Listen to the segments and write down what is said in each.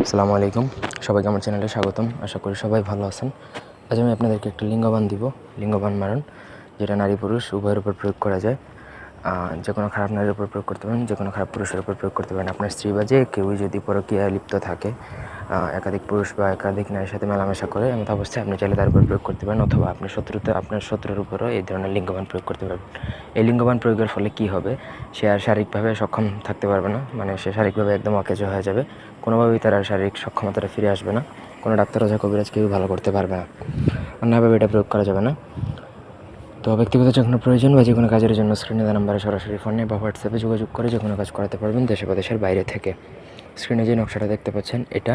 আসসালামু আলাইকুম, সবাইকে আমার চ্যানেলে স্বাগতম। আশা করি সবাই ভালো আছেন। আজ আমি আপনাদেরকে একটা লিঙ্গবান দিব, লিঙ্গবান মারণ, যেটা নারী পুরুষ উভয়ের উপর প্রয়োগ করা যায়। যে কোনো খারাপ নারীর উপর প্রয়োগ করতে পারেন, যে কোনো খারাপ পুরুষের উপর প্রয়োগ করতে পারেন। আপনার স্ত্রী বা যে কেউই যদি পরকীয়ায় লিপ্ত থাকে, একাধিক পুরুষ বা একাধিক নারীর সাথে মেলামেশা করে, এমন অবস্থায় আপনি চাইলে তার উপর প্রয়োগ করতে পারেন, অথবা আপনার শত্রুর উপরও এই ধরনের লিঙ্গবান প্রয়োগ করতে পারবেন। এই লিঙ্গবান প্রয়োগের ফলে কী হবে? সে আর শারীরিকভাবে সক্ষম থাকতে পারবে না, মানে সে শারীরিকভাবে একদম অকেজো হয়ে যাবে। কোনোভাবেই তার আর শারীরিক সক্ষমতাটা ফিরে আসবে না। কোনো ডাক্তার ওঝা কবিরাজ কেউ ভালো করতে পারবে না। অন্যভাবে এটা প্রয়োগ করা যাবে না। তো ব্যক্তিগত যে কোনো প্রয়োজন বা যে কোনো কাজের জন্য স্ক্রিনে দেওয়া নাম্বারে সরাসরি ফোনে বা হোয়াটসঅ্যাপে যোগাযোগ করে যে কোনো কাজ করাতে পারবেন, দেশে বা দেশের বাইরে থেকে। স্ক্রিনে যে নকশাটা দেখতে পাচ্ছেন, এটা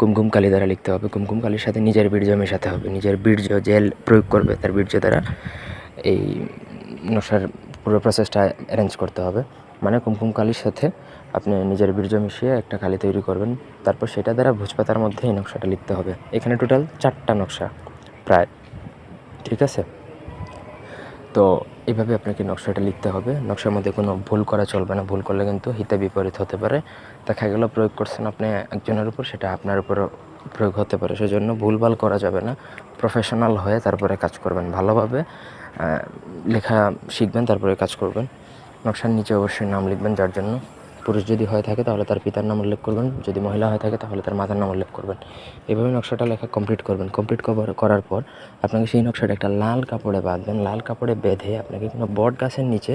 কুমকুম কালি দ্বারা লিখতে হবে। কুমকুম কালির সাথে নিজের বীর্য মেশাতে হবে। নিজের বীর্য জেল প্রয়োগ করবে, তার বীর্য দ্বারা এই নকশার পুরো প্রসেসটা অ্যারেঞ্জ করতে হবে। মানে কুমকুম কালির সাথে আপনি নিজের বীর্য মিশিয়ে একটা কালি তৈরি করবেন, তারপর সেটা দ্বারা ভোজপাতার মধ্যে এই নকশাটা লিখতে হবে। এখানে টোটাল 4টা নকশা প্রায়, ঠিক আছে? তো এইভাবে আপনাকে নকশাটা লিখতে হবে। নকশার মধ্যে কোনো ভুল করা চলবে না। ভুল করলে কিন্তু হিতে বিপরীত হতে পারে। দেখা গেল প্রয়োগ করছেন আপনি একজনের উপর, সেটা আপনার উপরও প্রয়োগ হতে পারে। সেজন্য ভুলভাল করা যাবে না। প্রফেশনাল হয়ে তারপরে কাজ করবেন। ভালোভাবে লেখা শিখবেন, তারপরে কাজ করবেন। নকশার নিচে অবশ্যই নাম লিখবেন, যার জন্য। পুরুষ যদি হয়ে থাকে তাহলে তার পিতার নাম উল্লেখ করবেন, যদি মহিলা হয়ে থাকে তাহলে তার মাতার নাম উল্লেখ করবেন। এভাবে নকশাটা লেখা কমপ্লিট করবেন। কমপ্লিট করার পর আপনাকে সেই নকশাটা একটা লাল কাপড়ে বাঁধবেন। লাল কাপড়ে বেঁধে আপনাকে কোনো বট গাছের নিচে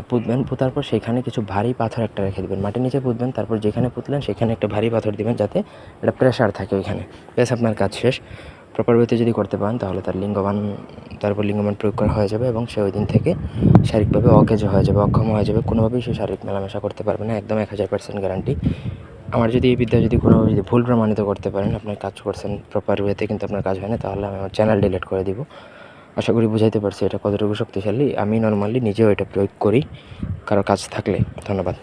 পুঁতবেন। পোঁতার পর সেখানে কিছু ভারী পাথর একটা রেখে দেবেন। মাটির নিচে পুঁতবেন, তারপর যেখানে পুঁতলেন সেখানে একটা ভারী পাথর দিবেন, যাতে একটা প্রেশার থাকে ওইখানে। ব্যাস, আপনার কাজ শেষ। প্রপার ওয়েতে যদি করতে পারেন তাহলে তার উপর লিঙ্গবান প্রয়োগ করা হয়ে যাবে, এবং সে ওই দিন থেকে শারীরিকভাবে অকেজো হয়ে যাবে, অক্ষম হয়ে যাবে। কোনোভাবেই সে শারীরিক মেলামেশা করতে পারবে না। একদম 1000% গ্যারান্টি। আমার যদি এই বিদ্যা যদি কোনোভাবে যদি ভুল প্রমাণিত করতে পারেন, আপনার কাজ করছেন প্রপার ওয়েতে কিন্তু আপনার কাজ হয় না, তাহলে আমি আমার চ্যানেল ডিলিট করে দিব। আশা করি বুঝাইতে পারছি এটা কতটুকু শক্তিশালী। আমি নর্মালি নিজেও এটা প্রয়োগ করি কারো কাজ থাকলে। ধন্যবাদ।